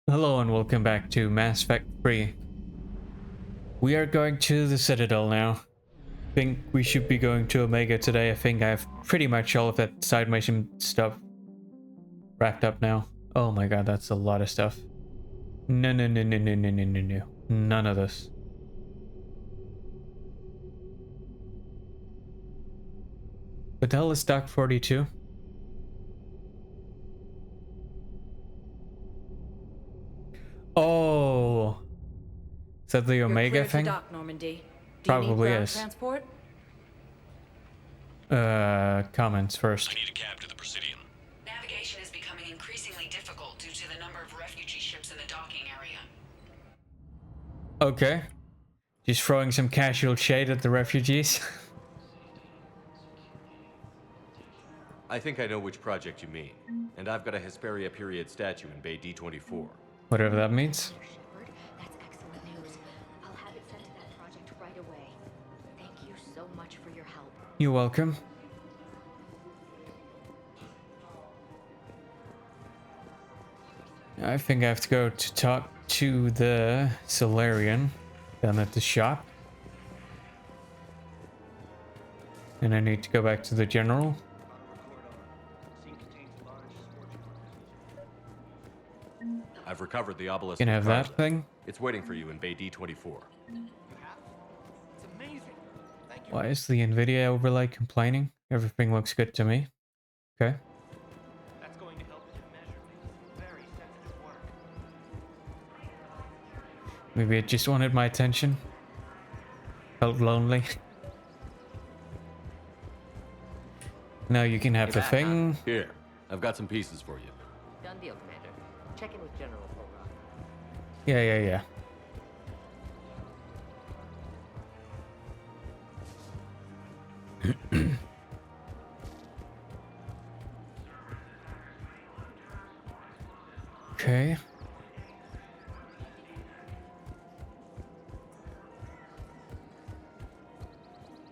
Hello and welcome back to Mass Effect 3. We are going to the Citadel now. I think we should be going to Omega today. I think I have pretty much all of that side mission stuff wrapped up now. Oh my god, that's a lot of stuff. No. None of this. What the hell is Doc 42? Oh, is that the Omega thing? Dock, Normandy. Do Probably you need ground is. transport? Comments first. I need a cab to the Presidium. Navigation is becoming increasingly difficult due to the number of refugee ships in the docking area. Okay. Just throwing some casual shade at the refugees. I think I know which project you mean, and I've got a Hesperia period statue in Bay D24. Whatever that means. Shepard, that's excellent news. I'll have it sent to that project right away. Thank you so much for your help. You're welcome. I think I have to go to talk to the Solarian down at the shop. And I need to go back to the General. I've recovered the obelisk. Can I have that thing? It's waiting for you in Bay D24. It's amazing. Thank you. Why is the NVIDIA overlay complaining? Everything looks good to me. Okay. That's going to help with your measurements. Very sensitive work. Maybe it just wanted my attention. Felt lonely. Now you can have the thing. Here, I've got some pieces for you. Done deal, Commander. Check in with General Overhaul. Yeah. Okay.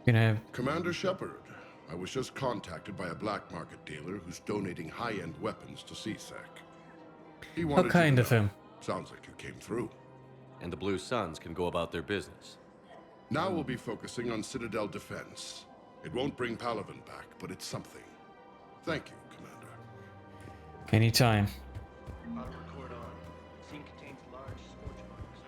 Gonna have Commander Shepard, I was just contacted by a black market dealer who's donating high-end weapons to CSEC. He wanted what kind you of to know. him? Sounds like you came through. And the Blue Suns can go about their business. Now we'll be focusing on Citadel defense. It won't bring Palaven back, but it's something. Thank you, Commander. Anytime. Auto record on. Scene contains large scorch marks.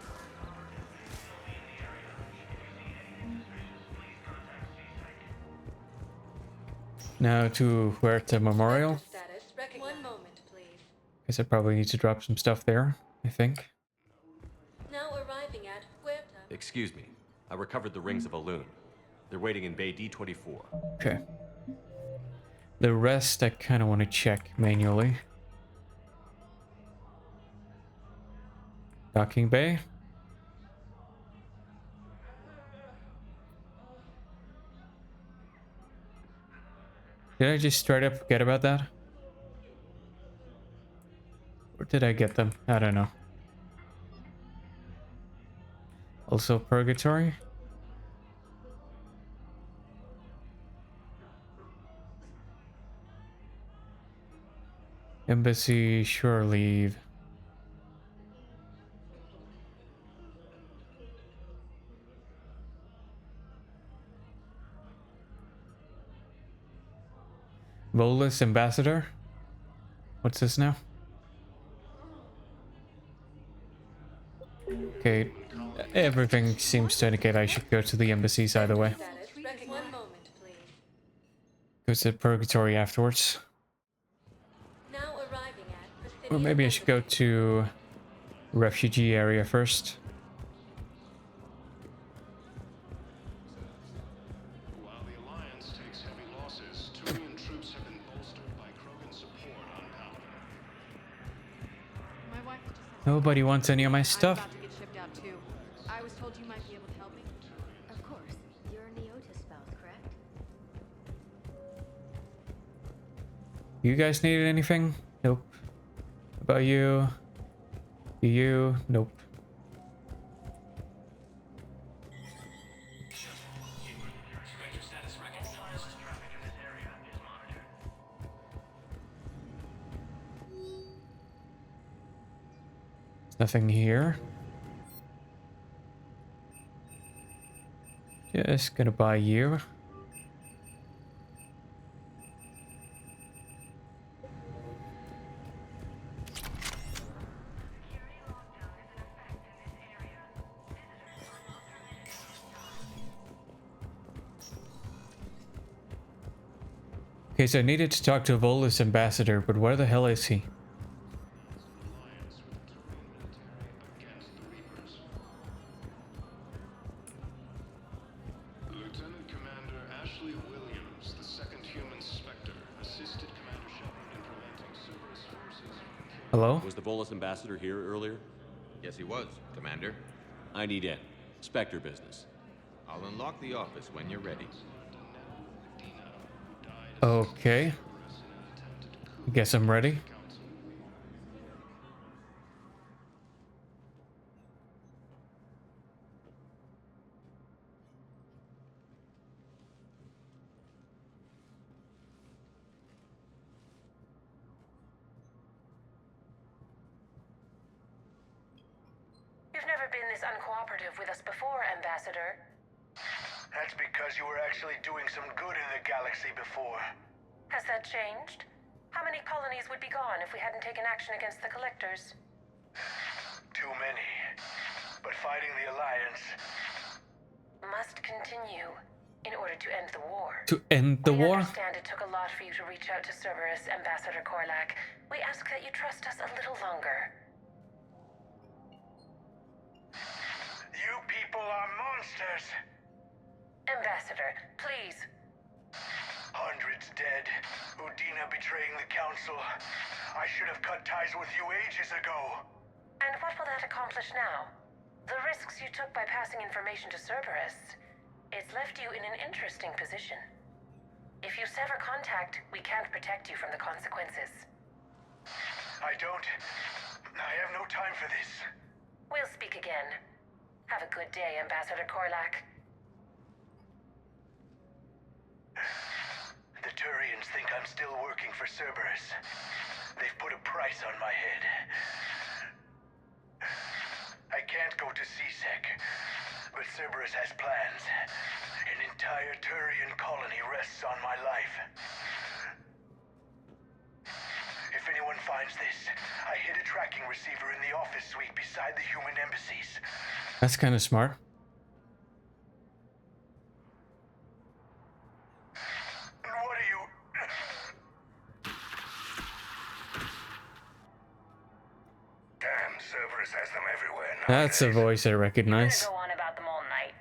Now to where the memorial. Status recognized. One moment, please. Guess I probably need to drop some stuff there, I think. Now arriving at Huerta. Excuse me. I recovered the rings of Elune. They're waiting in Bay D24. Okay. The rest I kind of want to check manually. Docking bay. Did I just straight up forget about that? Or did I get them? I don't know. Also Purgatory. Embassy shore leave. Volus Ambassador? What's this now? Okay, everything seems to indicate I should go to the embassies either way. Status recognized. One moment, please. Go to Purgatory afterwards. Now arriving at Presidium. Or maybe I should go to refugee area first. While the Alliance takes heavy losses, Turian troops have been bolstered by Krogan support on Palaven. My wife has just sent Nobody wants any of my I'm stuff. about to get shipped out too. I was told you might be able to help me. Of course. You're a Neotis spouse, correct? You guys needed anything? Nope. About you? You? Nope. Nothing here. Just gonna buy you. Okay, so I needed to talk to Volus ambassador, but where the hell is he? Lieutenant Commander Ashley Williams, the second human Spectre, assisted Commander Shepard in preventing Cerberus forces. Hello? Was the Volus ambassador here earlier? Yes, he was, Commander. I need in. Spectre business. I'll unlock the office when you're ready. Okay. Guess I'm ready. You've never been this uncooperative with us before, Ambassador. That's because you were actually doing some good in the galaxy before. Has that changed? How many colonies would be gone if we hadn't taken action against the Collectors? Too many. But fighting the Alliance must continue in order to end the war. To end the We war? understand it took a lot for you to reach out to Cerberus, Ambassador Korlak. We ask that you trust us a little longer. You people are monsters! Ambassador, please. Hundreds dead. Udina betraying the Council. I should have cut ties with you ages ago. And what will that accomplish now? The risks you took by passing information to Cerberus, it's left you in an interesting position. If you sever contact, we can't protect you from the consequences. I have no time for this. We'll speak again. Have a good day, Ambassador Korlak. The Turians think I'm still working for Cerberus. They've put a price on my head. I can't go to CSEC, but Cerberus has plans. An entire Turian colony rests on my life. If anyone finds this, I hid a tracking receiver in the office suite beside the human embassies. That's kind of smart. What are you... Damn, Cerberus has them everywhere now. That's a voice I recognize. Go on about them all night.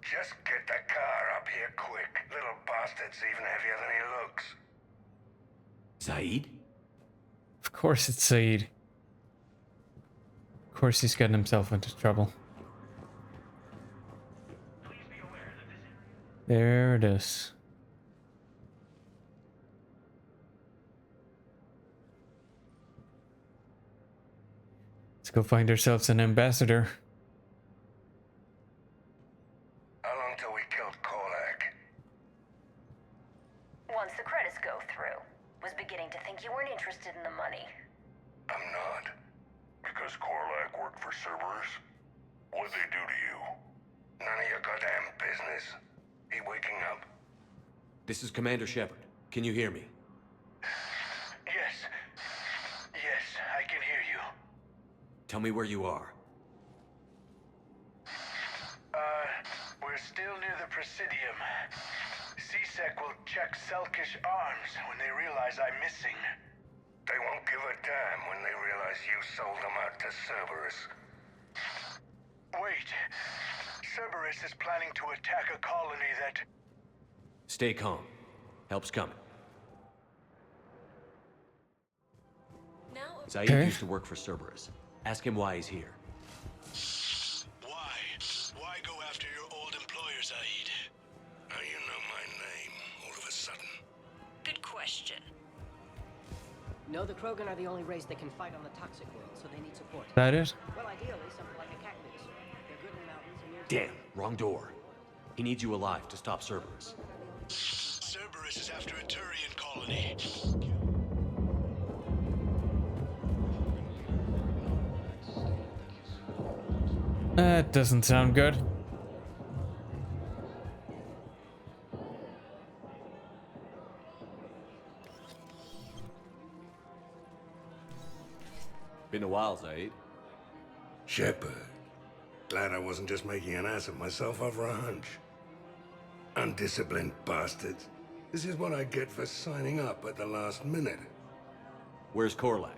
Just get the car up here quick. Little bastard's even heavier than he looks. Saeed? Of course it's Saeed. Of course he's gotten himself into trouble. There it is. Let's go find ourselves an ambassador. How long till we killed Korlak? Once the credits go through. Was beginning to think you weren't interested in the money. I'm not. Because Korlak worked for Cerberus? What'd they do to you? None of your goddamn business. He waking up? This is Commander Shepard. Can you hear me? Yes. Yes, I can hear you. Tell me where you are. We're still near the Presidium. CSEC will check Selkish arms when they realize I'm missing. They won't give a damn when they realize you sold them out to Cerberus. Wait. Cerberus is planning to attack a colony that... Stay calm. Help's coming. Now Saeed used to work for Cerberus. Ask him why he's here. Why? Why go after your old employer, Saeed? How you know my name all of a sudden? Good question. No, the Krogan are the only race that can fight on the toxic world, so they need support. That it? Well, ideally, something like a cactus. They're good in mountains and near... Damn, wrong door. He needs you alive to stop Cerberus. Cerberus is after a Turian colony. That doesn't sound good. Been a while, Zaid. Shepard. Glad I wasn't just making an ass of myself over a hunch. Undisciplined bastards. This is what I get for signing up at the last minute. Where's Korlak?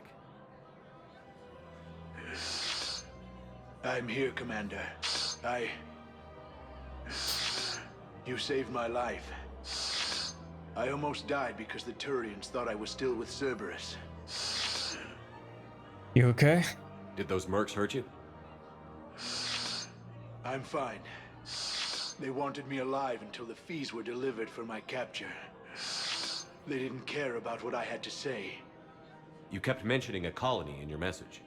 I'm here, Commander. You saved my life. I almost died because the Turians thought I was still with Cerberus. You okay? Did those mercs hurt you? I'm fine. They wanted me alive until the fees were delivered for my capture. They didn't care about what I had to say. You kept mentioning a colony in your message.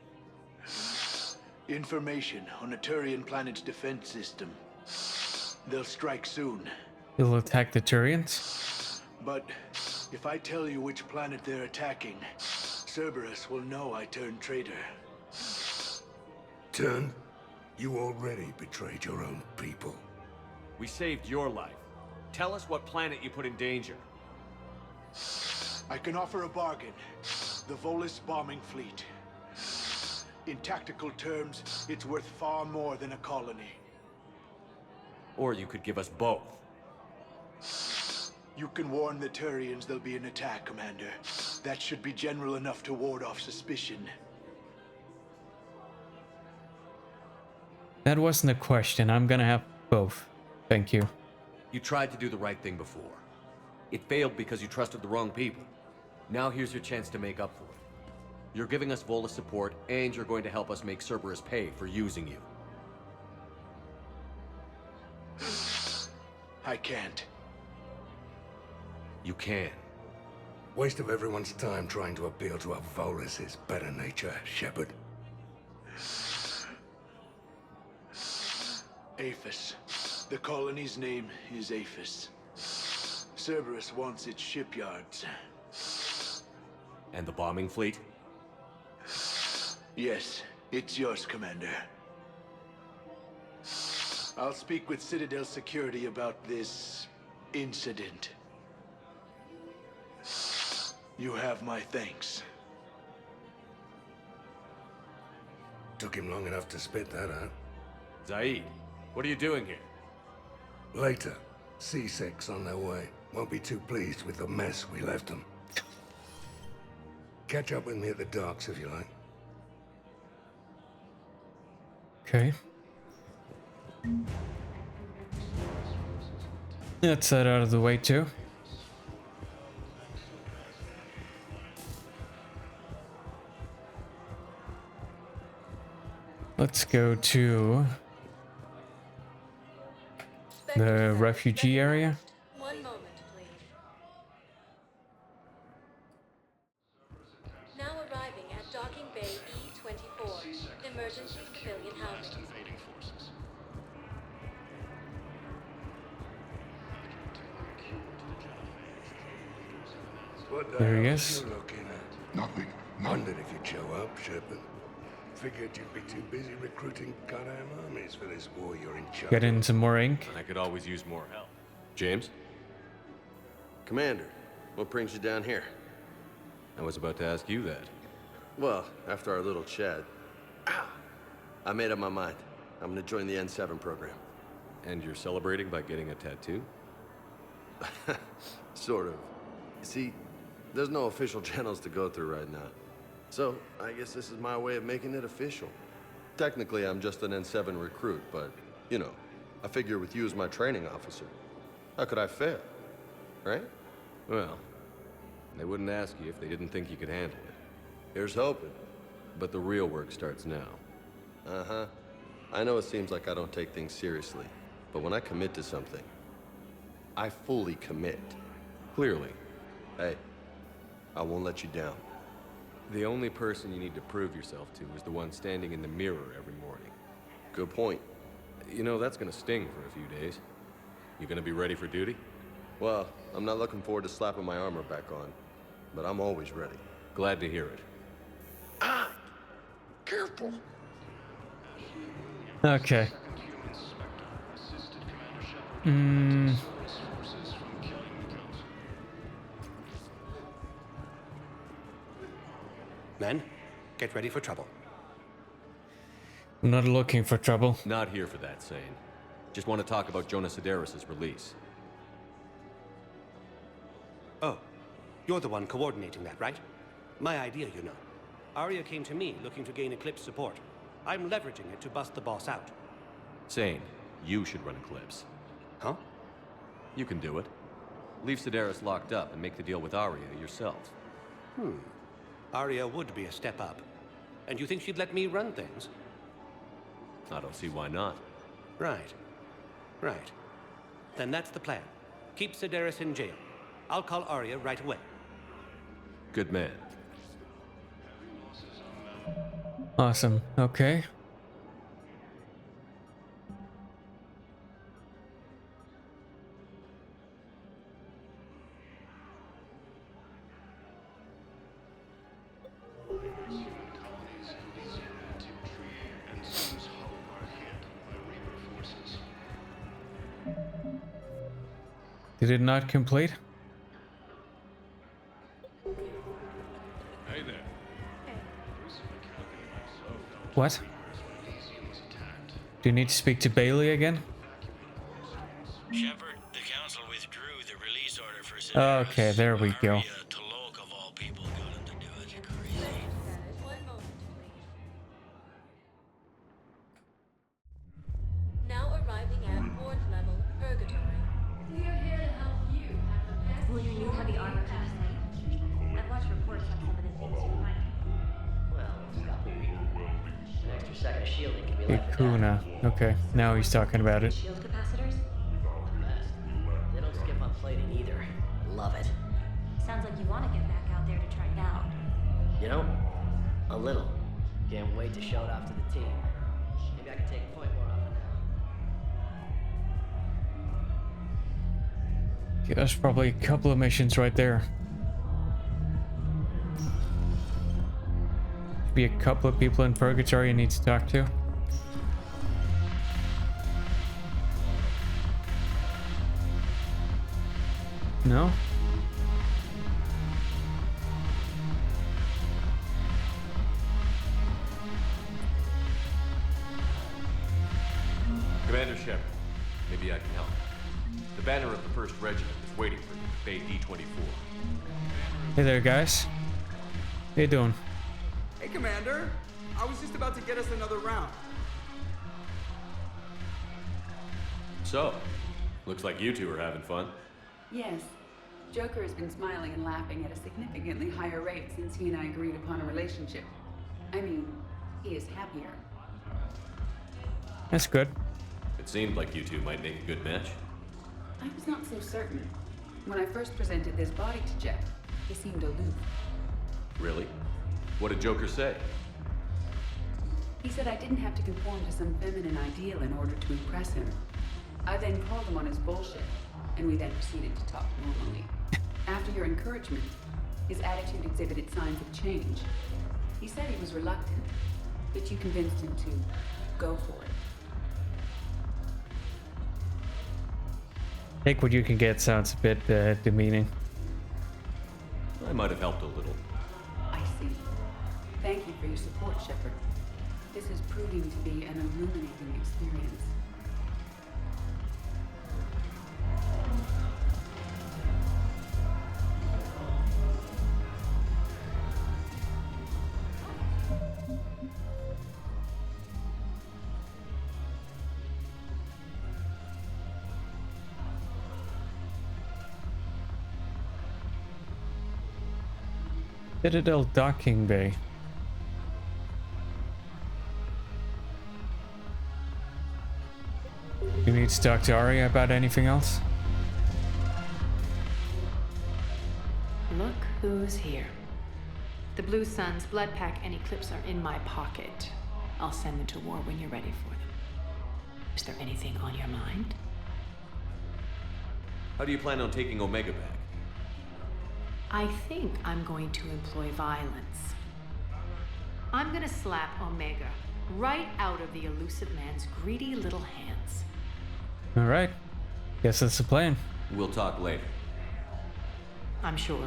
Information on a Turian planet's defense system. They'll strike soon. You'll attack the Turians? But if I tell you which planet they're attacking, Cerberus will know I turned traitor. Turned? You already betrayed your own people. We saved your life. Tell us what planet you put in danger. I can offer a bargain. The Volus bombing fleet. In tactical terms, it's worth far more than a colony. Or you could give us both. You can warn the Turians there'll be an attack, Commander. That should be general enough to ward off suspicion. That wasn't a question. I'm gonna have both. Thank you. You tried to do the right thing before. It failed because you trusted the wrong people. Now here's your chance to make up for it. You're giving us Volus support, and you're going to help us make Cerberus pay for using you. I can't. You can. Waste of everyone's time trying to appeal to a Volus' better nature, Shepard. Aphis. The colony's name is Aphis. Cerberus wants its shipyards. And the bombing fleet? Yes, it's yours, Commander. I'll speak with Citadel Security about this incident. You have my thanks. Took him long enough to spit that out. Zaid, what are you doing here? Later. C-Sec's on their way. Won't be too pleased with the mess we left them. Catch up with me at the docks if you like. Okay. That's that out of the way too. Let's go to the refugee area. One moment, please. Now arriving at Docking Bay E24, emergency civilian housing. What the There he hell is. are you looking at? Nothing. Wondered if you'd show up, Shepard. Figured you'd be too busy recruiting goddamn armies for this war you're in charge Get in of. some more ink. I could always use more help. James? Commander, what brings you down here? I was about to ask you that. Well, after our little chat, I made up my mind. I'm gonna join the N7 program. And you're celebrating by getting a tattoo? Sort of. You see, there's no official channels to go through right now. So, I guess this is my way of making it official. Technically, I'm just an N7 recruit, but, you know, I figure with you as my training officer, how could I fail? Right? Well, they wouldn't ask you if they didn't think you could handle it. Here's hoping. But the real work starts now. Uh-huh. I know it seems like I don't take things seriously, but when I commit to something, I fully commit. Clearly. Hey, I won't let you down. The only person you need to prove yourself to is the one standing in the mirror every morning. Good point. You know, that's gonna sting for a few days. You gonna be ready for duty? Well, I'm not looking forward to slapping my armor back on, but I'm always ready. Glad to hear it. Careful. Okay. Men, get ready for trouble. I'm not looking for trouble. Not here for that, Sane. Just want to talk about Jonas Sedaris' release. Oh, you're the one coordinating that, right? My idea, you know. Arya came to me looking to gain Eclipse support. I'm leveraging it to bust the boss out. Sane, you should run Eclipse. Huh? You can do it. Leave Sedaris locked up and make the deal with Arya yourself. Arya would be a step up. And you think she'd let me run things? I don't see why not. Right. Right. Then that's the plan. Keep Sedaris in jail. I'll call Arya right away. Good man. Awesome. Okay. Did it not complete? Hey there. What? Do you need to speak to Bailey again? Shepard, the council withdrew the release order for Sedaris. Okay, there we go. Arya Tolok of all people got him to do it. Crazy. One moment, please. Now arriving at 4th level, Purgatory. We are here to help you have the best. Will your new heavy armor keep us safe? I've watched reports on some of the things you're finding. Well, stop it. An extra second of shielding can be left. Ikuna. Okay, now he's talking about it. Shield capacitors? The best. They don't skip on plating either. Love it. Sounds like you want to get back out there to try it out. You know, a little. Can't wait to show it off to the team. Maybe I can take a point more often now. Okay, that's probably a couple of missions right there. Be a couple of people in Purgatory you need to talk to. No? Commander Shepard, maybe I can help. The banner of the 1st Regiment is waiting for you at Bay D-24. Hey there, guys. How you doing? Hey, Commander. I was just about to get us another round. So, looks like you two are having fun. Yes. Joker has been smiling and laughing at a significantly higher rate since he and I agreed upon a relationship. I mean, he is happier. That's good. It seemed like you two might make a good match. I was not so certain. When I first presented this body to Jeff, he seemed aloof. Really? What did Joker say? He said I didn't have to conform to some feminine ideal in order to impress him. I then called him on his bullshit, and we then proceeded to talk normally. After your encouragement, his attitude exhibited signs of change. He said he was reluctant, but you convinced him to go for it. Take what you can get sounds a bit demeaning. I might have helped a little. I see. Thank you for your support, Shepard. This is proving to be an illuminating experience. Citadel docking bay. You need to talk to Arya about anything else? Look who's here. The Blue Suns, Bloodpack, and Eclipse are in my pocket. I'll send them to war when you're ready for them. Is there anything on your mind? How do you plan on taking Omega back? I think I'm going to employ violence. I'm gonna slap Omega right out of the elusive man's greedy little hands. Alright. Guess that's the plan. We'll talk later. I'm sure.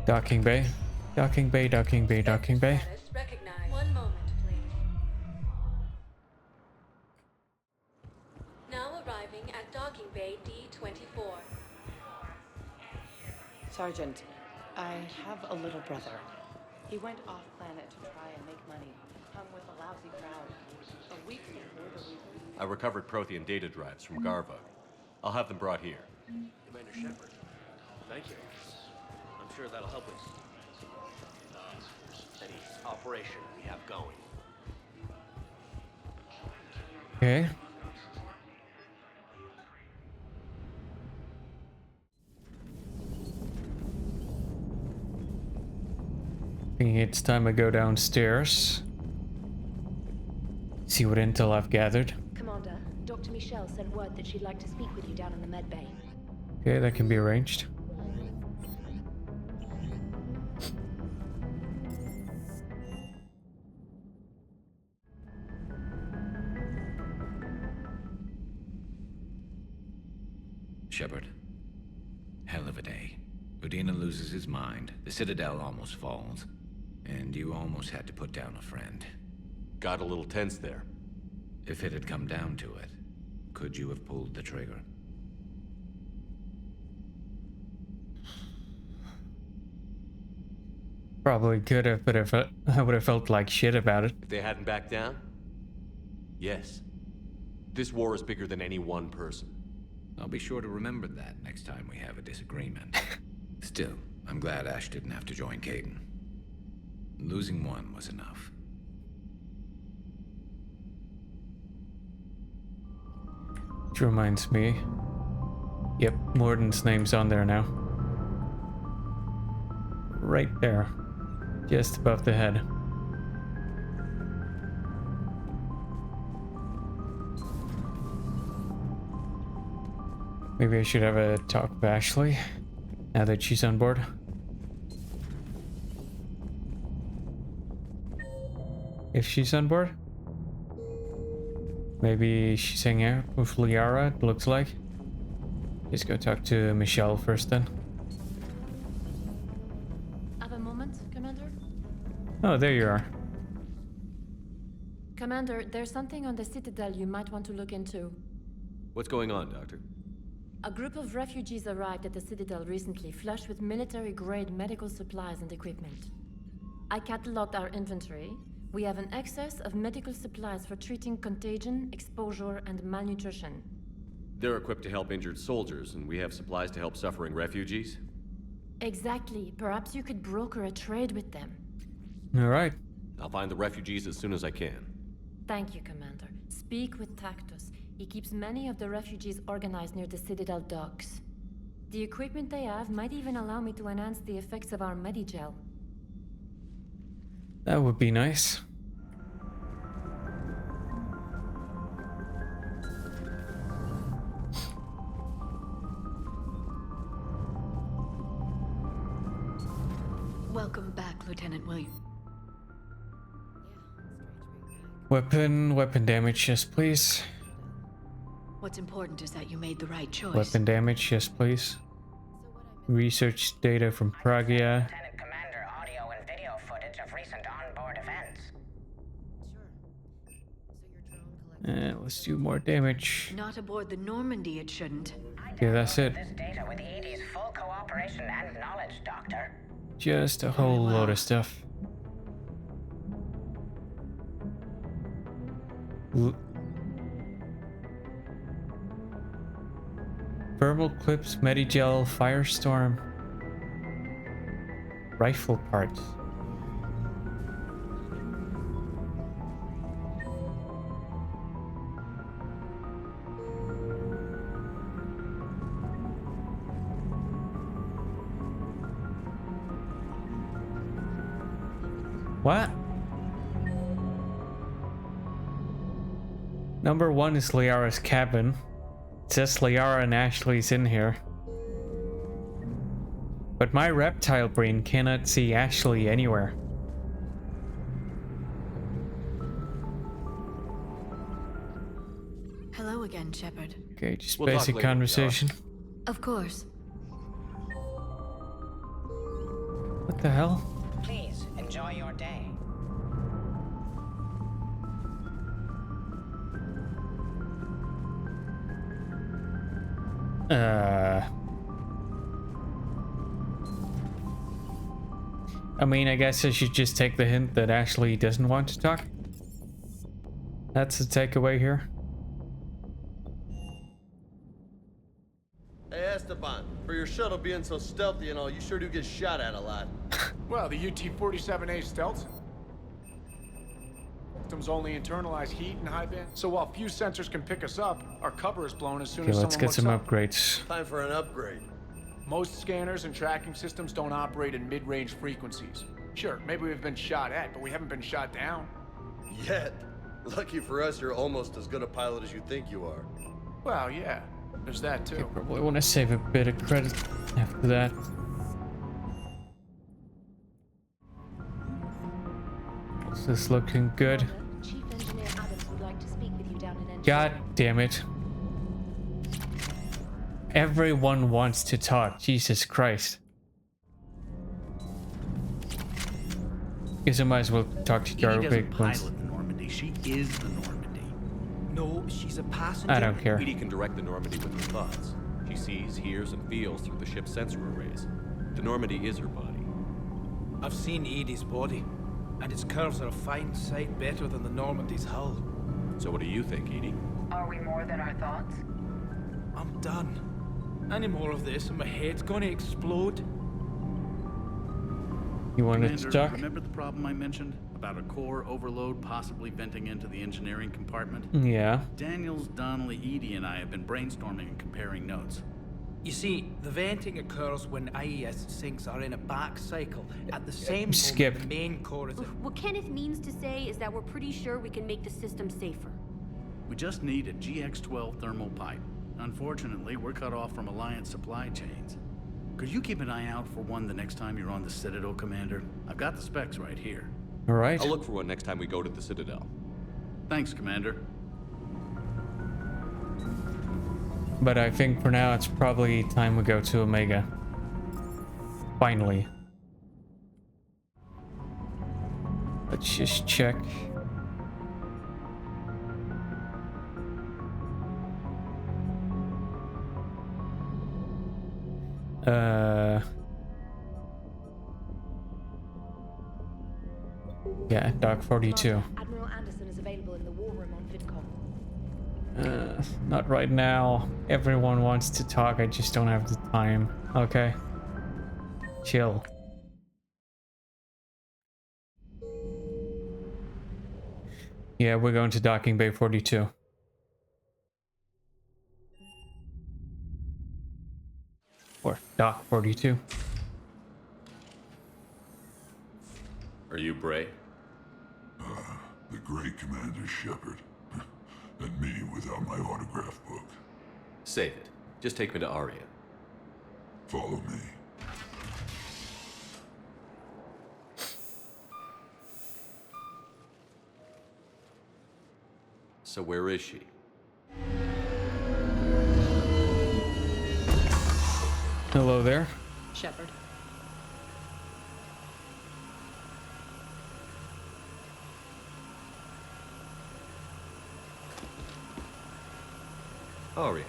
Docking bay. Docking bay, docking bay, docking bay. Recognized. 1 moment, please. Now arriving at docking bay D24. Sergeant, I have a little brother. He went off planet to try and make money. Hung with a lousy crowd. A week before the reason. I recovered Prothean data drives from Garva. I'll have them brought here. Commander Shepard, thank you. I'm sure that'll help us. Any operation we have going. Okay. I think it's time to go downstairs. See what intel I've gathered. Commander, Dr. Michelle sent word that she'd like to speak with you down in the med bay. Okay, that can be arranged. Shepard, hell of a day. Udina loses his mind, the Citadel almost falls, and you almost had to put down a friend. Got a little tense there. If it had come down to it, could you have pulled the trigger? Probably could have, but I would have felt like shit about it. If they hadn't backed down? Yes. This war is bigger than any one person. I'll be sure to remember that next time we have a disagreement. Still, I'm glad Ash didn't have to join Caden. Losing one was enough. Which reminds me. Yep, Morden's name's on there now. Right there. Just above the head. Maybe I should have a talk with Ashley, now that she's on board. If she's on board? Maybe she's hanging out with Liara, it looks like. Just go talk to Michelle first then. Have a moment, Commander? Oh, there you are. Commander, there's something on the Citadel you might want to look into. What's going on, Doctor? A group of refugees arrived at the Citadel recently, flushed with military-grade medical supplies and equipment. I cataloged our inventory. We have an excess of medical supplies for treating contagion, exposure, and malnutrition. They're equipped to help injured soldiers, and we have supplies to help suffering refugees? Exactly. Perhaps you could broker a trade with them. Alright. I'll find the refugees as soon as I can. Thank you, Commander. Speak with Tactus. He keeps many of the refugees organized near the Citadel docks. The equipment they have might even allow me to enhance the effects of our Medigel. That would be nice. Welcome back, Lieutenant William. Weapon damage, yes please. What's important is that you made the right choice. Weapon damage, yes please. Research data from Pragia. Lieutenant Commander, audio and video footage of recent onboard events. Let's do more damage. Not aboard the Normandy, it shouldn't. Yeah, that's it. This data with EDI's full cooperation and knowledge, Doctor. Just a whole load of stuff. Thermal clips, Medigel, Firestorm, rifle parts. What? Number 1 is Liara's cabin. It says Liara and Ashley's in here. But my reptile brain cannot see Ashley anywhere. Hello again, Shepard. Okay, just We'll talk basic later, conversation. Of course. What the hell? Please enjoy your day. I mean, I guess I should just take the hint that Ashley doesn't want to talk. That's the takeaway here. Hey, Esteban, for your shuttle being so stealthy and all, you sure do get shot at a lot. Well, the UT-47A stealth systems only internalize heat and high band. So while few sensors can pick us up, our cover is blown as soon Okay, as let's someone get looks some up. upgrades. Time for an upgrade. Most scanners and tracking systems don't operate in mid-range frequencies. Sure, maybe we've been shot at, but we haven't been shot down. Yet. Lucky for us, you're almost as good a pilot as you think you are. Well, yeah, there's that too. Probably want to save a bit of credit after that. This is looking good. Chief Engineer Adams would like to speak with you down in engineering. God damn it. Everyone wants to talk. Jesus Christ. Guess I might as well talk to your big ones. Pilot the Normandy. She is the Normandy. No, she's a passenger. I don't care. EDI can direct the Normandy with her thoughts. She sees, hears, and feels through the ship's sensor arrays. The Normandy is her body. I've seen EDI's body, and its curves are a fine sight better than the Normandy's hull. So what do you think, EDI? Are we more than our thoughts? I'm done. Any more of this and my head's gonna explode. You wanted to Commander, talk? remember the problem I mentioned? About a core overload possibly venting into the engineering compartment? Yeah. Daniels, Donnelly, Edie, and I have been brainstorming and comparing notes. You see, the venting occurs when IES sinks are in a back cycle. At the same Skip. moment, the main core is... What Kenneth means to say is that we're pretty sure we can make the system safer. We just need a GX-12 thermal pipe. Unfortunately, we're cut off from Alliance supply chains. Could you keep an eye out for one the next time you're on the Citadel, Commander? I've got the specs right here. All right. I'll look for one next time we go to the Citadel. Thanks, Commander. But I think for now it's probably time we go to Omega. Finally. Let's just check. Yeah, Dock 42. Admiral Anderson is available in the war room on VidCom. Not right now. Everyone wants to talk, I just don't have the time. Okay. Chill. Yeah, we're going to Docking Bay 42. Or Dock 42. Are you Bray? The great Commander Shepard. And me without my autograph book. Save it. Just take me to Aria. Follow me. So where is she? Hello there. Shepard. Aria.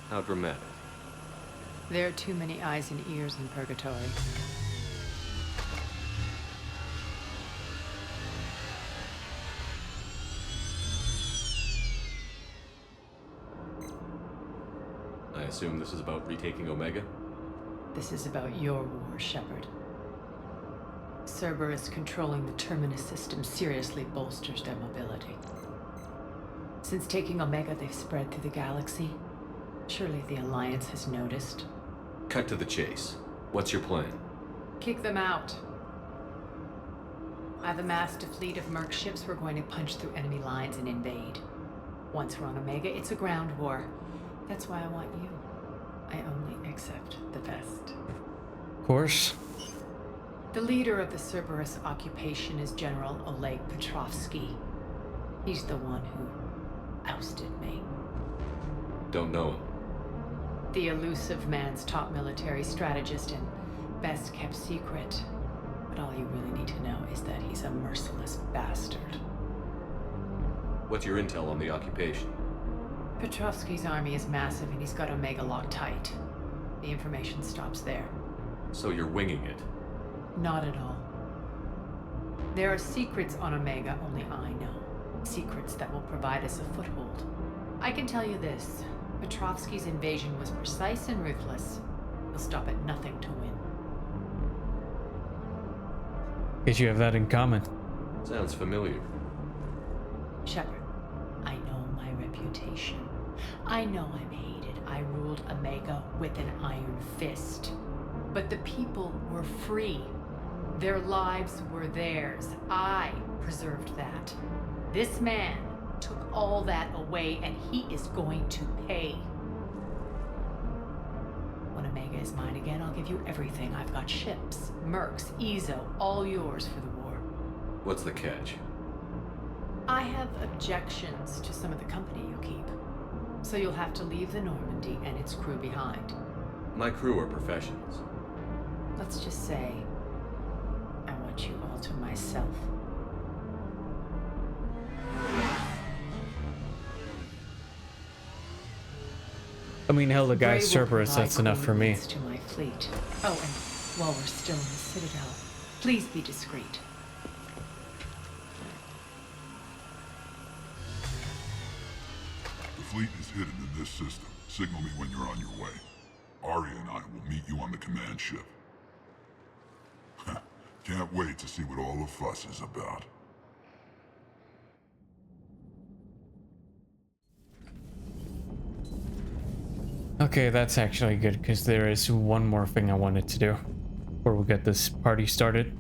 How dramatic. There are too many eyes and ears in Purgatory. I assume this is about retaking Omega? This is about your war, Shepard. Cerberus controlling the Terminus system seriously bolsters their mobility. Since taking Omega, they've spread through the galaxy. Surely the Alliance has noticed. Cut to the chase. What's your plan? Kick them out. I've amassed a fleet of merc ships. We're going to punch through enemy lines and invade. Once we're on Omega, it's a ground war. That's why I want you. I only accept the best. Of course. The leader of the Cerberus occupation is General Oleg Petrovsky. He's the one who ousted me. Don't know him. The elusive man's top military strategist and best kept secret. But all you really need to know is that he's a merciless bastard. What's your intel on the occupation? Petrovsky's army is massive and he's got Omega locked tight. The information stops there. So you're winging it? Not at all. There are secrets on Omega only I know. Secrets that will provide us a foothold. I can tell you this. Petrovsky's invasion was precise and ruthless. He'll stop at nothing to win. Guess you have that in common. Sounds familiar. Shepard, I know my reputation. I know I'm hated. I ruled Omega with an iron fist. But the people were free. Their lives were theirs. I preserved that. This man took all that away, and he is going to pay. When Omega is mine again, I'll give you everything. I've got ships, mercs, Ezo, all yours for the war. What's the catch? I have objections to some of the company you keep. So you'll have to leave the Normandy and its crew behind. My crew are professionals. Let's just say, I want you all to myself. I mean, hell, the guy's Gray will Cerberus, that's provide enough for me. coordinates to my fleet. Oh, and while we're still in the Citadel, please be discreet. The fleet is hidden in this system. Signal me when you're on your way. Arya and I will meet you on the command ship. Can't wait to see what all the fuss is about. Okay, that's actually good, because there is one more thing I wanted to do before we get this party started.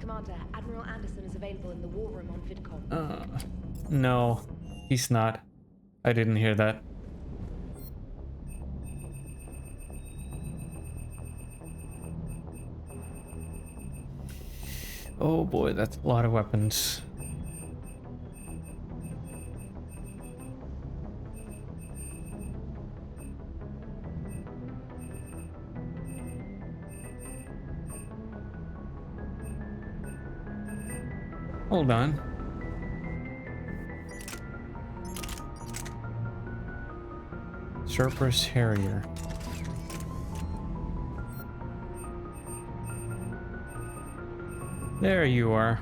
Commander, Admiral Anderson is available in the war room on VidCom. No, he's not. I didn't hear that. Oh boy, that's a lot of weapons. Hold on. Cerberus Harrier. There you are.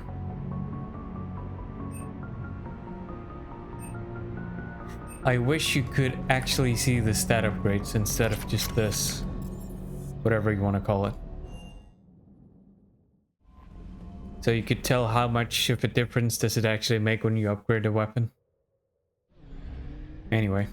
I wish you could actually see the stat upgrades instead of just this. Whatever you want to call it. So you could tell how much of a difference does it actually make when you upgrade a weapon. Anyway.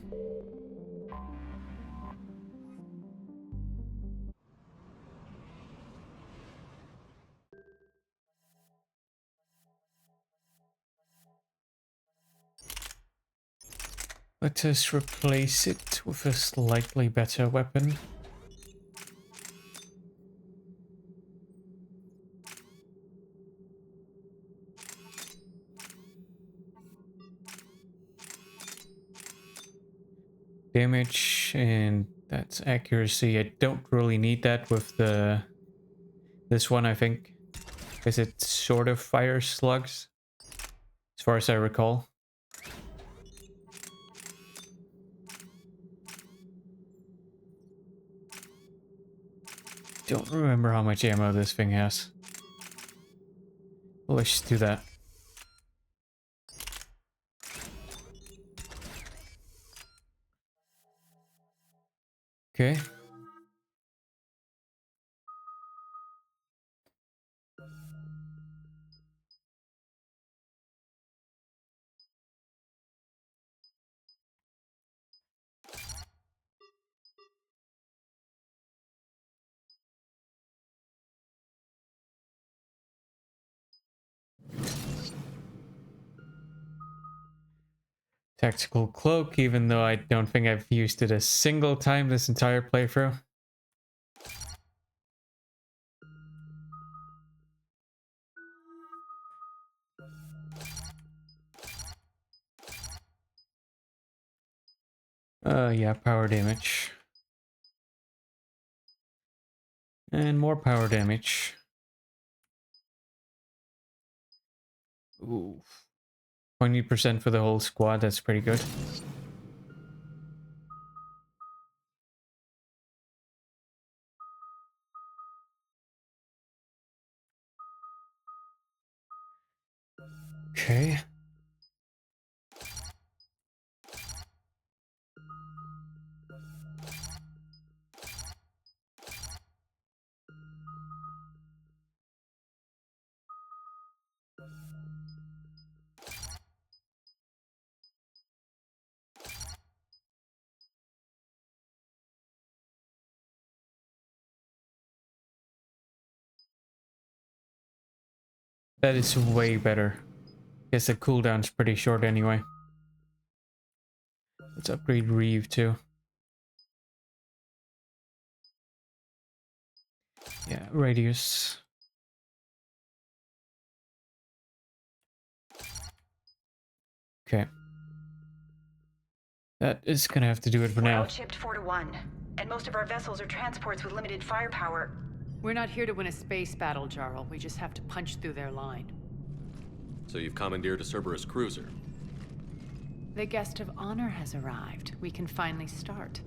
Let us replace it with a slightly better weapon. Damage, and that's accuracy. I don't really need that with this one, I think, because it sort of fires slugs, as far as I recall. Don't remember how much ammo this thing has. Well, let's just do that. Okay. Tactical cloak, even though I don't think I've used it a single time this entire playthrough. Yeah, power damage. And more power damage. Ooh. 20% for the whole squad, that's pretty good. Okay. That is way better. Guess the cooldown's pretty short anyway. Let's upgrade Reeve too. Yeah, radius. Okay. That is gonna have to do it for now. Outshipped 4-1, and most of our vessels are transports with limited firepower. We're not here to win a space battle, Jarl. We just have to punch through their line. So you've commandeered a Cerberus cruiser. The guest of honor has arrived. We can finally start.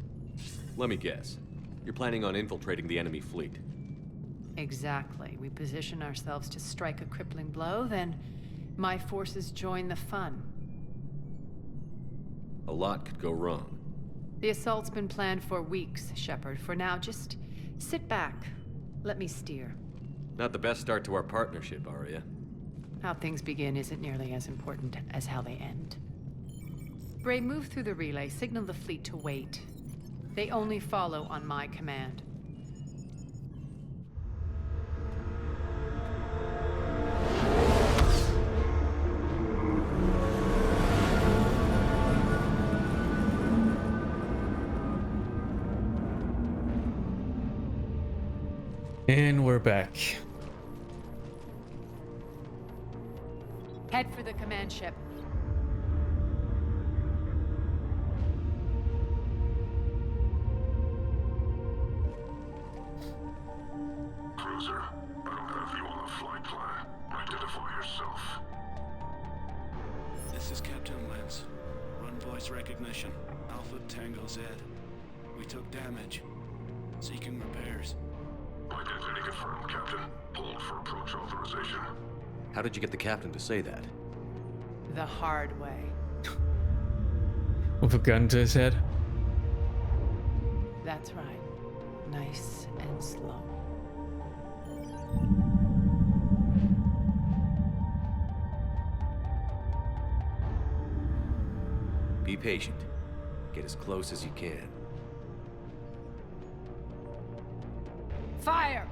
Let me guess. You're planning on infiltrating the enemy fleet. Exactly. We position ourselves to strike a crippling blow, then my forces join the fun. A lot could go wrong. The assault's been planned for weeks, Shepard. For now, just sit back. Let me steer. Not the best start to our partnership, Arya. How things begin isn't nearly as important as how they end. Bray, move through the relay. Signal the fleet to wait. They only follow on my command. And we're back. Head for the command ship. Cruiser, I don't have you on the flight plan. Identify yourself. This is Captain Lance. Run voice recognition. Alpha Tango Z. We took damage. Seeking repairs. Identity confirmed, Captain. Hold for approach authorization. How did you get the captain to say that? The hard way. With a gun to his head. That's right. Nice and slow. Be patient. Get as close as you can. Fire!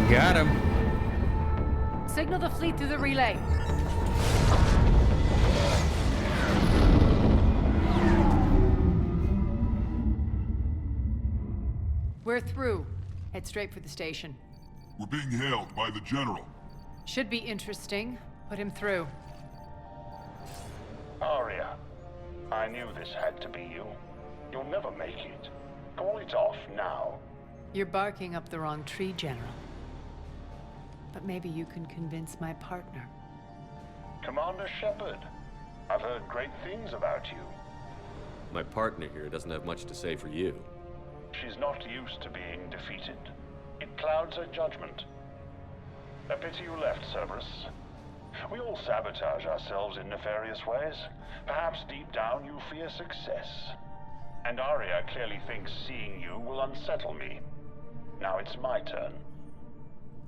Got him. Signal the fleet through the relay. We're through. Head straight for the station. We're being hailed by the General. Should be interesting. Put him through. Arya, I knew this had to be you. You'll never make it. Call it off now. You're barking up the wrong tree, General. But maybe you can convince my partner. Commander Shepard, I've heard great things about you. My partner here doesn't have much to say for you. She's not used to being defeated. It clouds her judgment. A pity you left, Cerberus. We all sabotage ourselves in nefarious ways. Perhaps deep down you fear success. And Arya clearly thinks seeing you will unsettle me. Now it's my turn.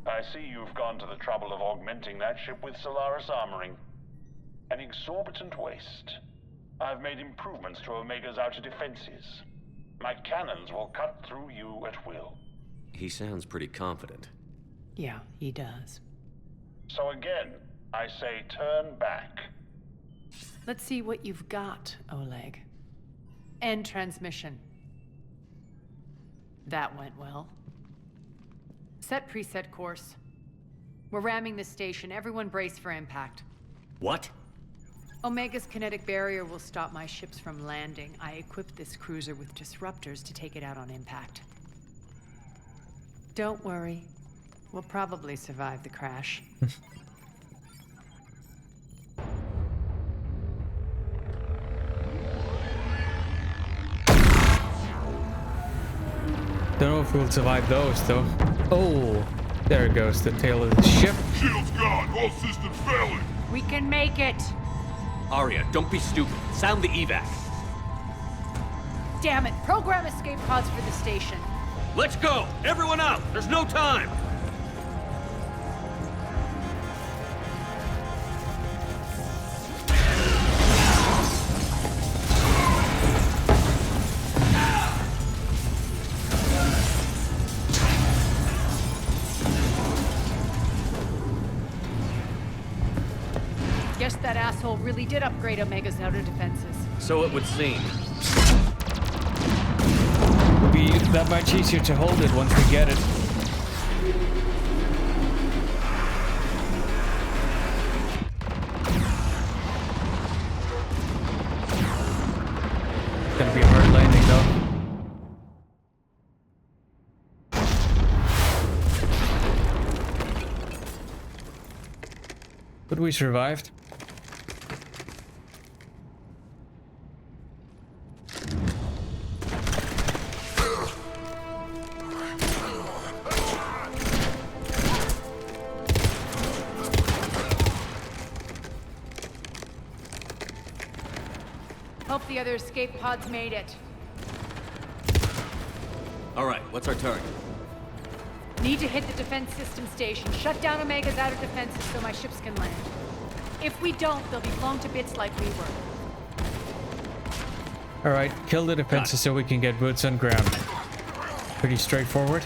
I see you've gone to the trouble of augmenting that ship with Solaris armoring. An exorbitant waste. I've made improvements to Omega's outer defenses. My cannons will cut through you at will. He sounds pretty confident. Yeah, he does. So again, I say turn back. Let's see what you've got, Oleg. End transmission. That went well. Set preset course. We're ramming the station. Everyone brace for impact. What? Omega's kinetic barrier will stop my ships from landing. I equipped this cruiser with disruptors to take it out on impact. Don't worry. We'll probably survive the crash. Don't know if we'll survive those, though. Oh, there goes the tail of the ship. Shield's gone. All systems failing. We can make it! Arya, don't be stupid. Sound the evac. Damn it! Program escape pods for the station. Let's go! Everyone out! There's no time! Guess that asshole really did upgrade Omega's outer defenses. So it would seem. It'll be that much easier to hold it once we get it. It's gonna be a hard landing, though. But we survived. Hope the other escape pods made it. All right, what's our target? Need to hit the defense system station. Shut down Omega's outer defenses so my ships can land. If we don't, they'll be blown to bits like we were. Alright, kill the defenses so we can get boots on ground. Pretty straightforward.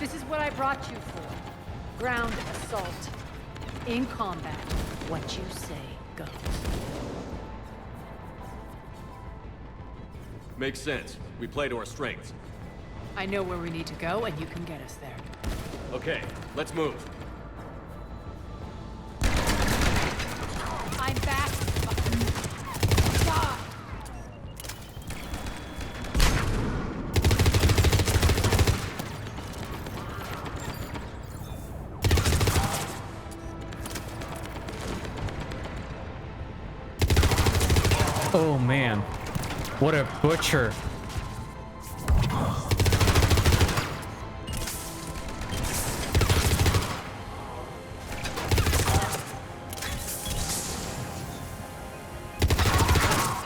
This is what I brought you for. Ground assault. In combat, what you say goes. Makes sense. We play to our strengths. I know where we need to go, and you can get us there. Okay, let's move. I'm back. Ah! Oh man, what a butcher.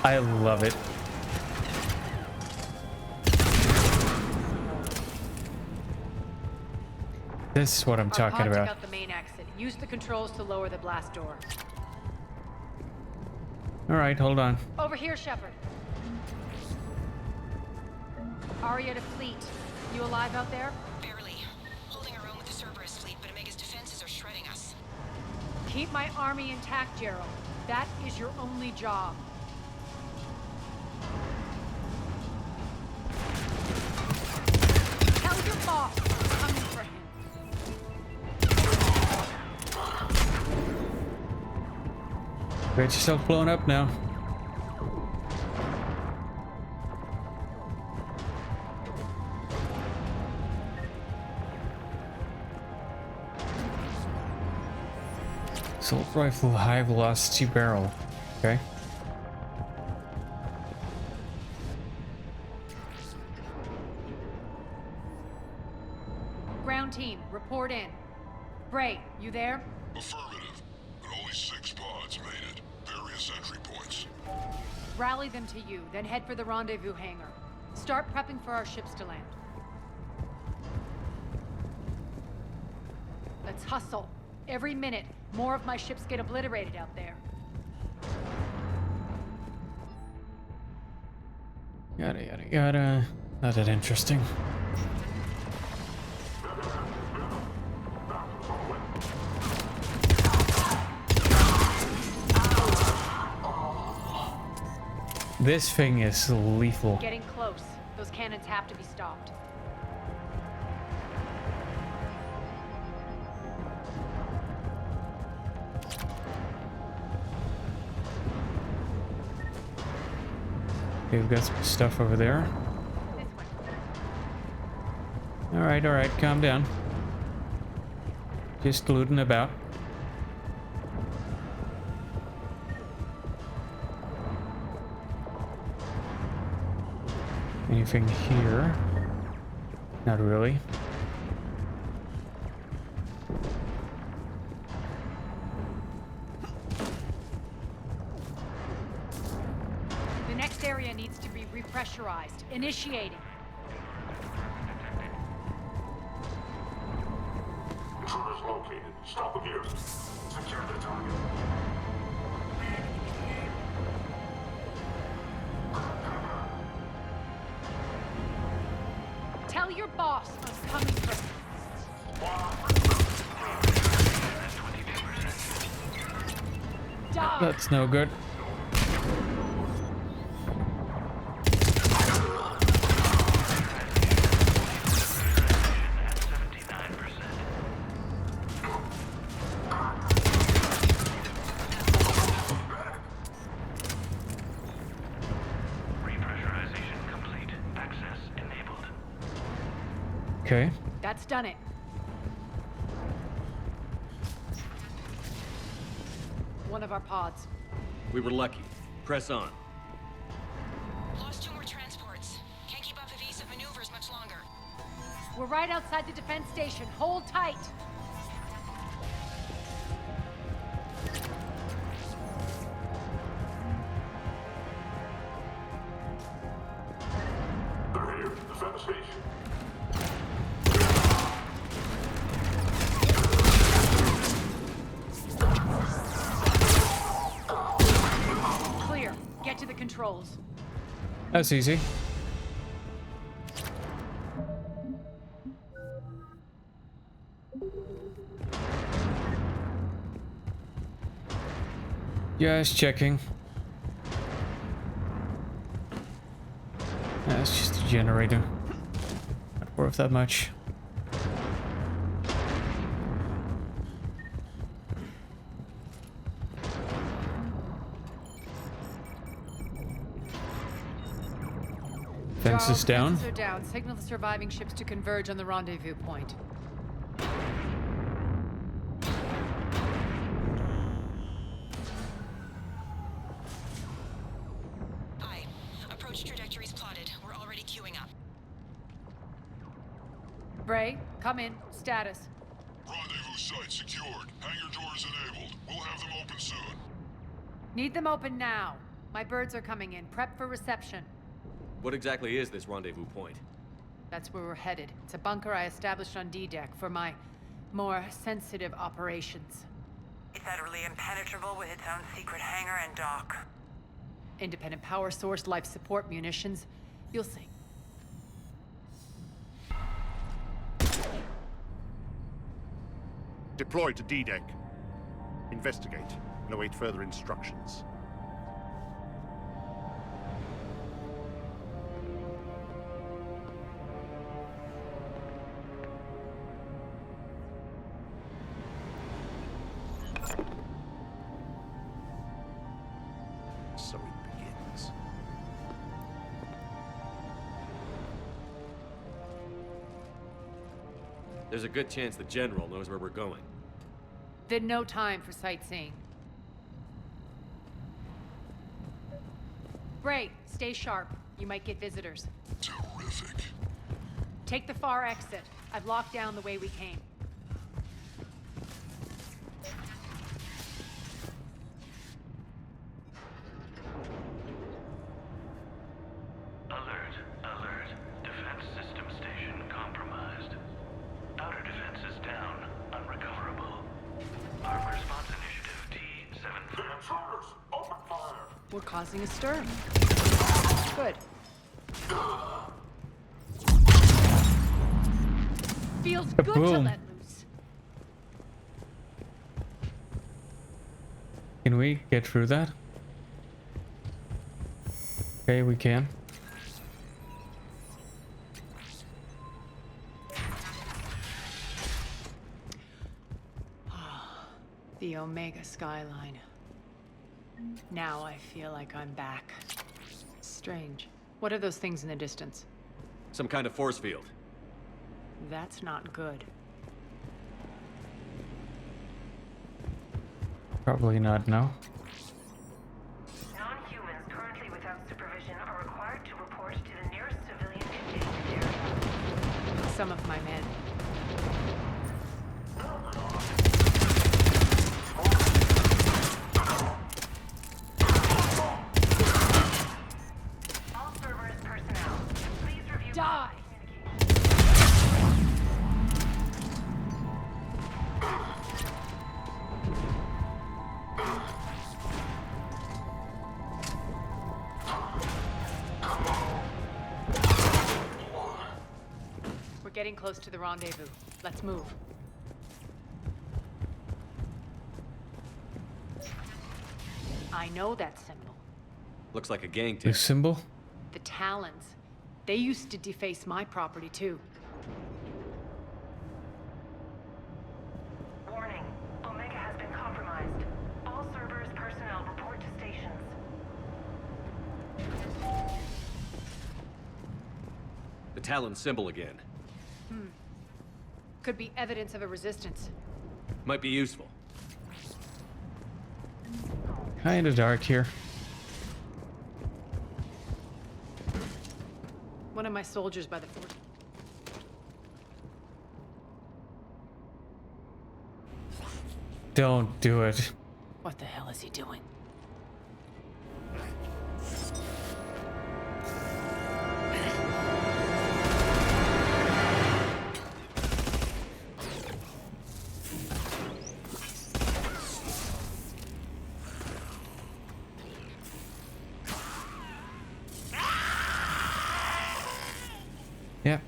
I love it. This is what I'm talking about. Out the main exit. Use the controls to lower the blast door. All right, hold on. Over here, Shepard. Arya to fleet. You alive out there? Barely. Holding our own with the Cerberus fleet, but Omega's defenses are shredding us. Keep my army intact, Gerald. That is your only job. Tell your boss I'm coming for him. Get yourself blown up now. Assault rifle, high velocity barrel. Okay. Ground team, report in. Bray, you there? Affirmative. But only 6 pods made it. Various entry points. Rally them to you, then head for the rendezvous hangar. Start prepping for our ships to land. Let's hustle. Every minute, more of my ships get obliterated out there. Yada, yada, yada. Not that interesting. This thing is lethal. Getting close. Those cannons have to be stopped. Okay, we've got some stuff over there. Alright, calm down. Just looting about. Anything here? Not really. The next area needs to be repressurized. Initiating. Intruders located. Stop them here. Secure the target. Tell your boss I'm coming for him. That's no good. Okay. That's done it. One of our pods. We were lucky. Press on. Lost 2 more transports. Can't keep up evasive maneuvers much longer. We're right outside the defense station. Hold tight. They're here. Defend the station. Clear. Get to the controls. That's easy. Just checking. That's just a generator. Not worth that much. Fences down. Fences are down. Signal the surviving ships to converge on the rendezvous point. Aye. Approach trajectories plotted. We're already queuing up. Bray, come in. Status. Rendezvous site secured. Hangar doors enabled. We'll have them open soon. Need them open now. My birds are coming in. Prep for reception. What exactly is this rendezvous point? That's where we're headed. It's a bunker I established on D-Deck for my more sensitive operations. Is that really impenetrable with its own secret hangar and dock? Independent power source, life support, munitions. You'll see. Deploy to D-Deck. Investigate and await further instructions. So it begins. There's a good chance the General knows where we're going. Then no time for sightseeing. Bray, stay sharp. You might get visitors. Terrific. Take the far exit. I've locked down the way we came. Alert, alert. Defense system station compromised. Outer defenses down, unrecoverable. Armour response initiative T-7. The intruders! Open fire! We're causing a stir. Good. Feels good to Kaboom. let loose. Can we get through that? Okay, we can. The Omega skyline. Now I feel like I'm back. Strange. What are those things in the distance? Some kind of force field. That's not good. Probably not, no. Non-humans currently without supervision are required to report to the nearest civilian containment area. Some of my men. All Cerberus personnel, please review. Die! We're getting close to the rendezvous. Let's move. I know that symbol. Looks like a gang The tank. symbol? The Talons. They used to deface my property too. Warning. Omega has been compromised. All Cerberus personnel report to stations. The Talon symbol again. Could be evidence of a resistance. Might be useful. Kinda dark here. One of my soldiers by the fort. Don't do it. What the hell is he doing? Yep.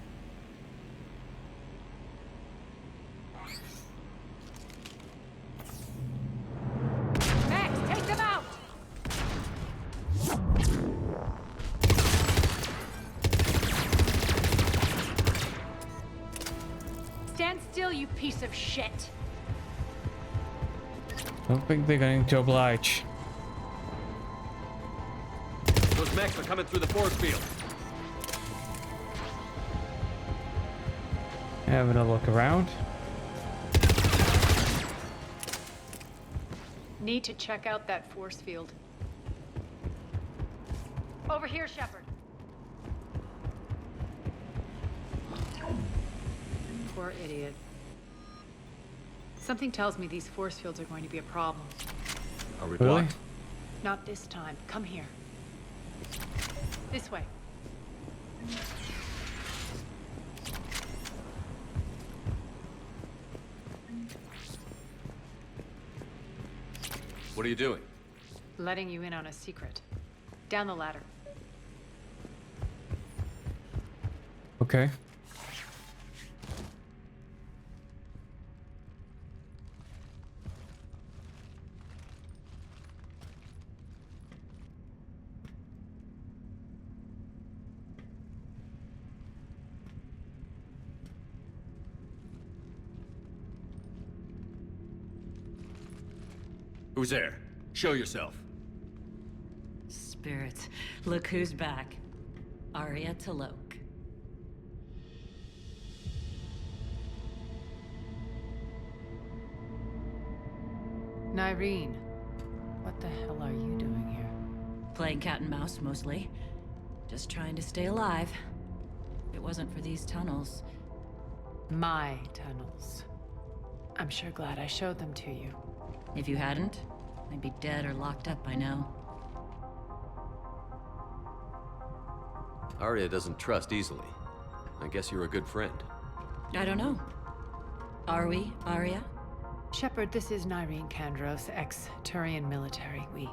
Max, take them out! Stand still, you piece of shit! Don't think they're going to oblige. Those mechs are coming through the force field. Having a look around. Need to check out that force field. Over here, Shepard. Poor idiot. Something tells me these force fields are going to be a problem. Are we Really? blocked? Not this time. Come here. This way. What are you doing? Letting you in on a secret. Down the ladder. Okay. Who's there? Show yourself. Spirits, look who's back. Arya Taloke. Nyreen, what the hell are you doing here? Playing cat and mouse, mostly. Just trying to stay alive. If it wasn't for these tunnels. My tunnels. I'm sure glad I showed them to you. If you hadn't, I'd be dead or locked up by now. Arya doesn't trust easily. I guess you're a good friend. I don't know. Are we, Arya? Shepard, this is Nyreen Kandros, ex-Turian military. We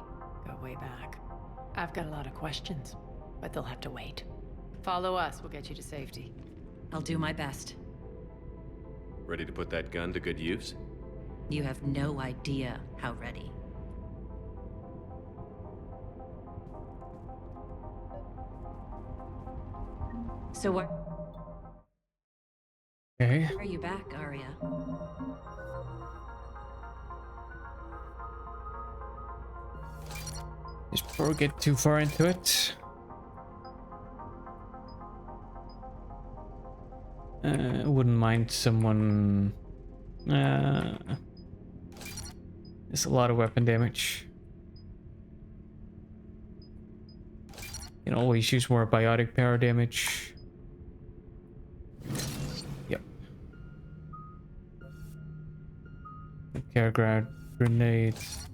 go way back. I've got a lot of questions, but they'll have to wait. Follow us, we'll get you to safety. I'll do my best. Ready to put that gun to good use? You have no idea how ready. So what? Okay. Are you back, Arya? Just before we get too far into it. Wouldn't mind someone... There's a lot of weapon damage. You can always use more biotic power damage. Yep. Care ground grenades.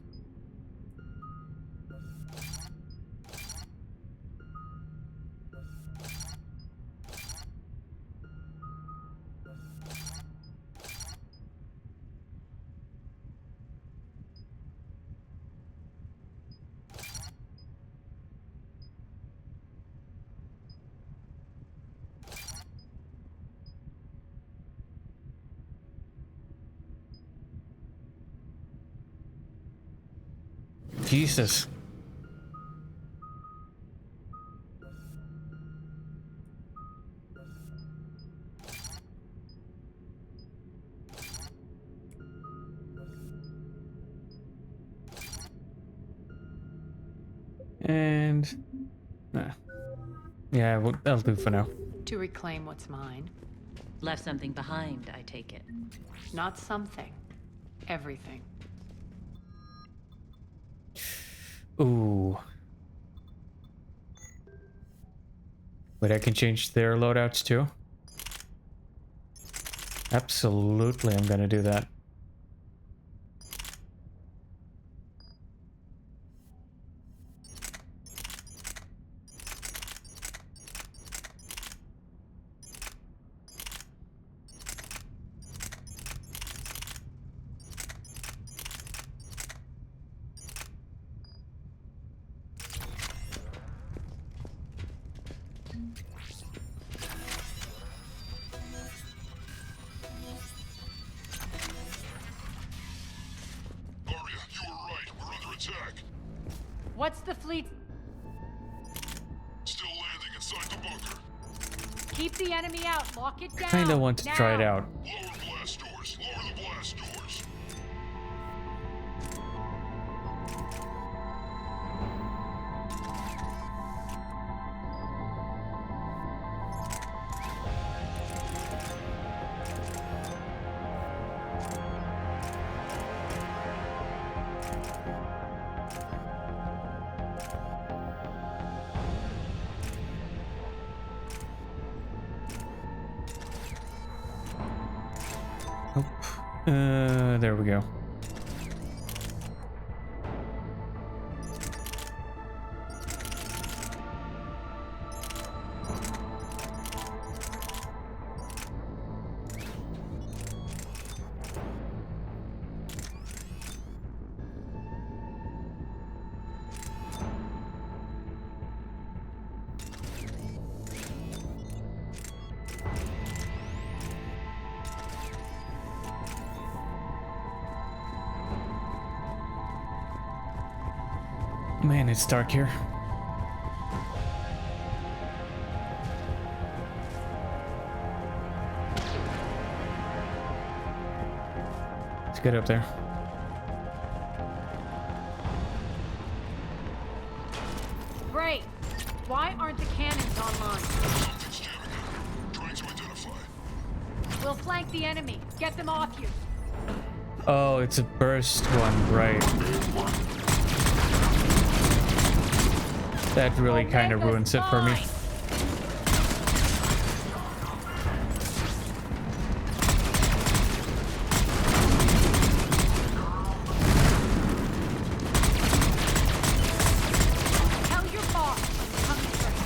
Jesus. And... yeah, well, that'll do for now. To reclaim what's mine. Left something behind, I take it. Not something. Everything. Ooh. But I can change their loadouts too? Absolutely, I'm gonna do that. What's the fleet? Still landing inside the bunker. Keep the enemy out. Lock it down. Kinda want to try it out. Lower the blast doors. Lower the blast doors. There we go. Man, it's dark here. Let's get up there. Great. Why aren't the cannons online? Something's jamming up. Trying to identify. We'll flank the enemy. Get them off you. Oh, it's a burst one, right. That really kind of ruins it for me. Tell your boss I'm coming for you.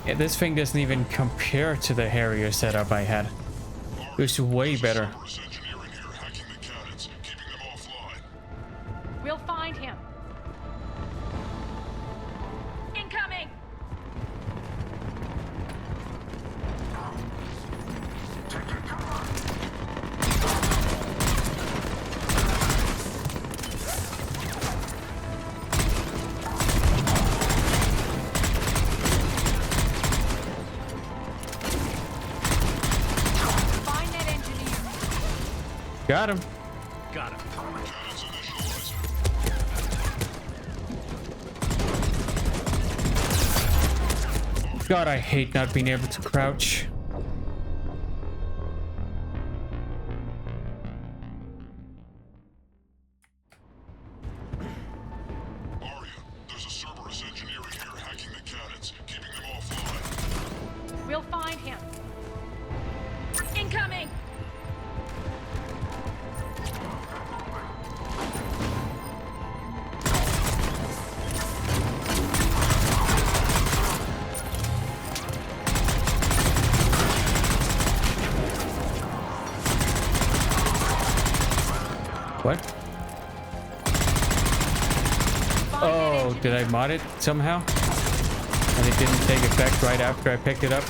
Yeah, this thing doesn't even compare to the Harrier setup I had. It was way better. We'll find him. Incoming! Got him. Got him. God, I hate not being able to crouch. There's a Cerberus engineer in here hacking the cannons, keeping them offline. We'll find him. Incoming! What? Oh, did I mod it somehow? And it didn't take effect right after I picked it up?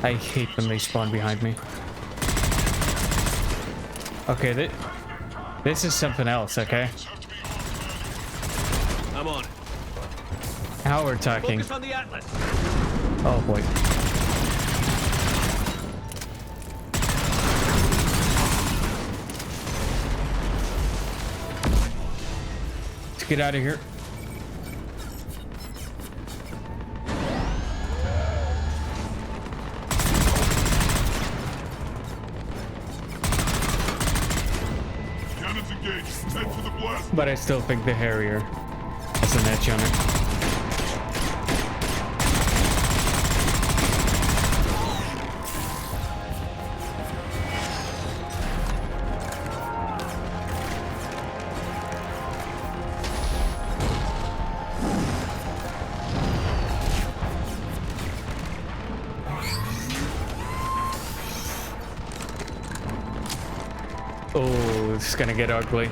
I hate when they spawn behind me. Okay, this is something else, okay? I'm on it. How we're talking. Focus on the Atlas. Oh boy. Let's get out of here. Cannons engaged. Head to the blast. But I still think the Harrier has an edge on it. Oh, it's gonna get ugly.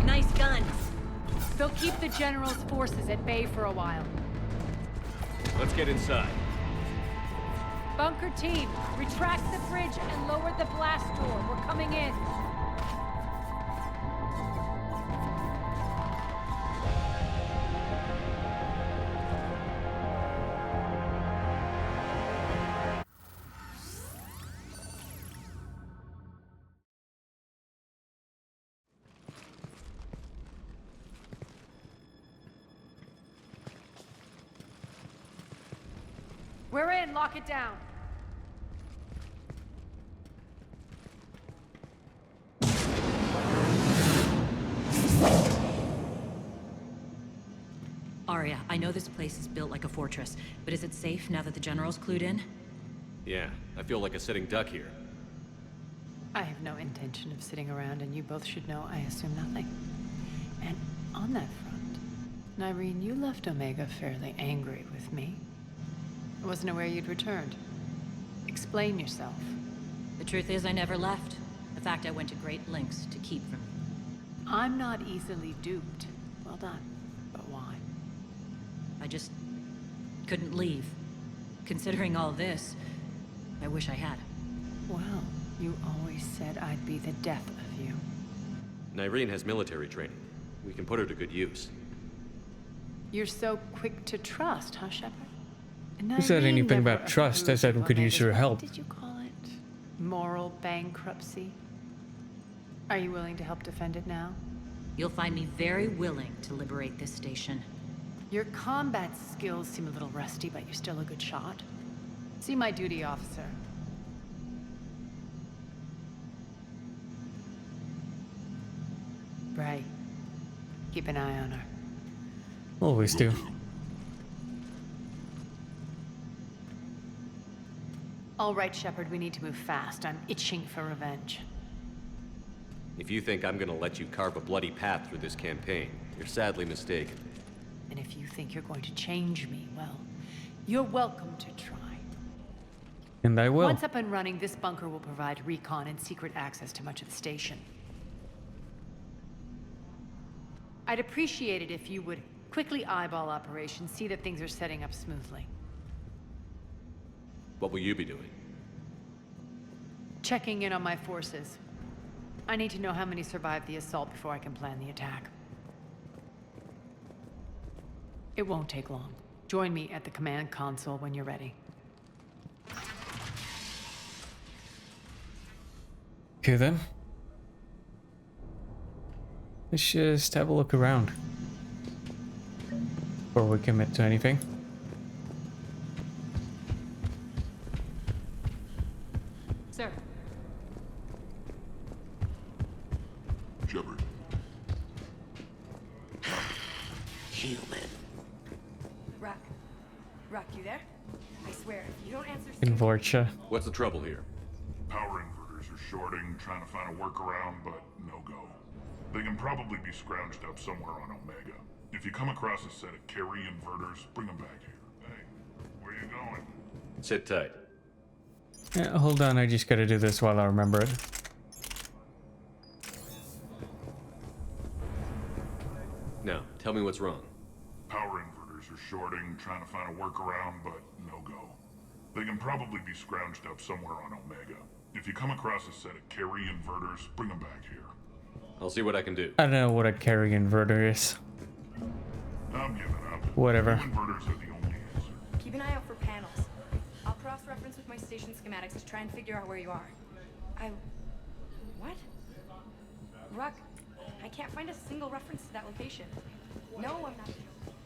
Nice guns. They'll keep the General's forces at bay for a while. Let's get inside. Bunker team, retract the bridge and lower the blast door. We're coming in. We're in. Lock it down. Arya, I know this place is built like a fortress, but is it safe now that the General's clued in? Yeah, I feel like a sitting duck here. I have no intention of sitting around, and you both should know I assume nothing. And on that front, Nyreen, you left Omega fairly angry with me. I wasn't aware you'd returned. Explain yourself. The truth is, I never left. In fact, I went to great lengths to keep from you. I'm not easily duped. Well done. But why? I just couldn't leave. Considering all this, I wish I had. Well, you always said I'd be the death of you. Nyreen has military training. We can put her to good use. You're so quick to trust, huh, Shepard? Who said anything about trust? I said we could use your help. What did you call it? Moral bankruptcy? Are you willing to help defend it now? You'll find me very willing to liberate this station. Your combat skills seem a little rusty, but you're still a good shot. See my duty officer. Right. Keep an eye on her. Always do. All right, Shepard, we need to move fast. I'm itching for revenge. If you think I'm gonna let you carve a bloody path through this campaign, you're sadly mistaken. And if you think you're going to change me, well, you're welcome to try. And I will. Once up and running, this bunker will provide recon and secret access to much of the station. I'd appreciate it if you would quickly eyeball operations, see that things are setting up smoothly. What will you be doing? Checking in on my forces. I need to know how many survived the assault before I can plan the attack. It won't take long. Join me at the command console when you're ready. Okay then. Let's just have a look around before we commit to anything. Sir. Shepard. Human. Rock, you there? I swear, if you don't answer... In Vorcha. What's the trouble here? Power inverters are shorting, trying to find a workaround, but no go. They can probably be scrounged up somewhere on Omega. If you come across a set of carry inverters, bring them back here. Hey, where you going? Sit tight. Yeah, hold on, I just gotta do this while I remember it. Now, tell me what's wrong. Power inverters are shorting, trying to find a workaround, but no go. They can probably be scrounged up somewhere on Omega. If you come across a set of carry inverters, bring them back here. I'll see what I can do. I don't know what a carry inverter is. I'm giving up. Whatever. Inverters are the only answer. Keep an eye out for panels. I'll cross-reference with my station schematics to try and figure out where you are. What? Rock, I can't find a single reference to that location. No, I'm not.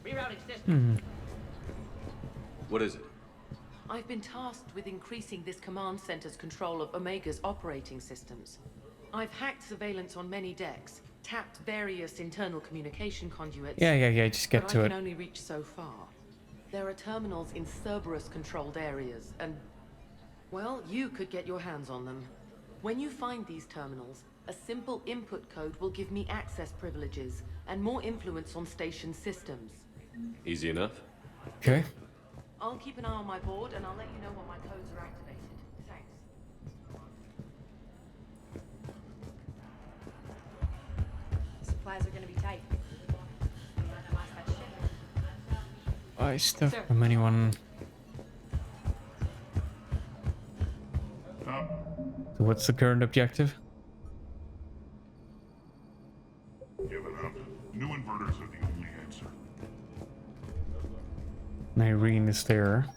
Rerouting system. What is it? I've been tasked with increasing this command center's control of Omega's operating systems. I've hacked surveillance on many decks, tapped various internal communication conduits. Yeah, just get but to I it. can only reach so far. There are terminals in Cerberus-controlled areas, and... well, you could get your hands on them. When you find these terminals, a simple input code will give me access privileges and more influence on station systems. Easy enough. Okay. I'll keep an eye on my board, and I'll let you know when my codes are activated. Thanks. Supplies are gonna be tight. Buy stuff from anyone. So what's the current objective? Give it up. New inverters are the only answer. Irene is there.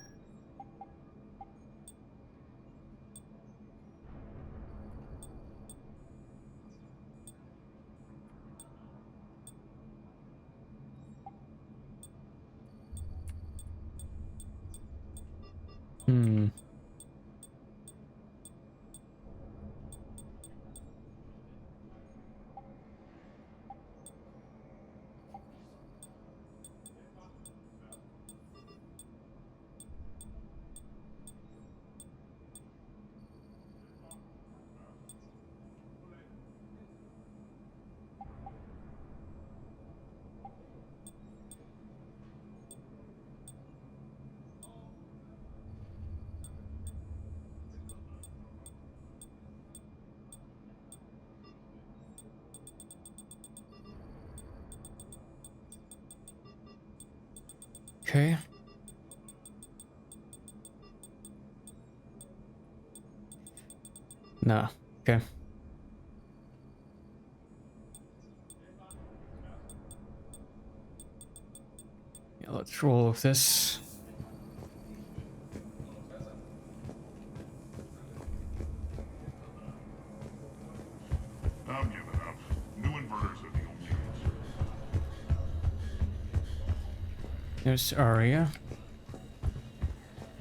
Okay. No. Okay. Yeah, let's roll with this. I'm giving up. New inverters are the only answer. There's Aria.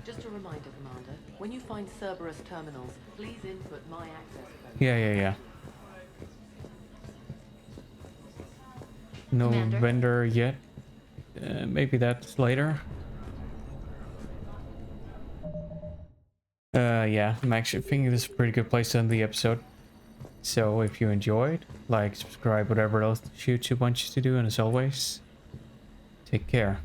Just a reminder, Commander, when you find Cerberus terminals, please input my access code. Yeah. No Commander? vendor yet. Maybe that's later. Yeah, I'm actually thinking this is a pretty good place to end the episode. So if you enjoyed, like, subscribe, whatever else YouTube wants you to do, and as always, take care.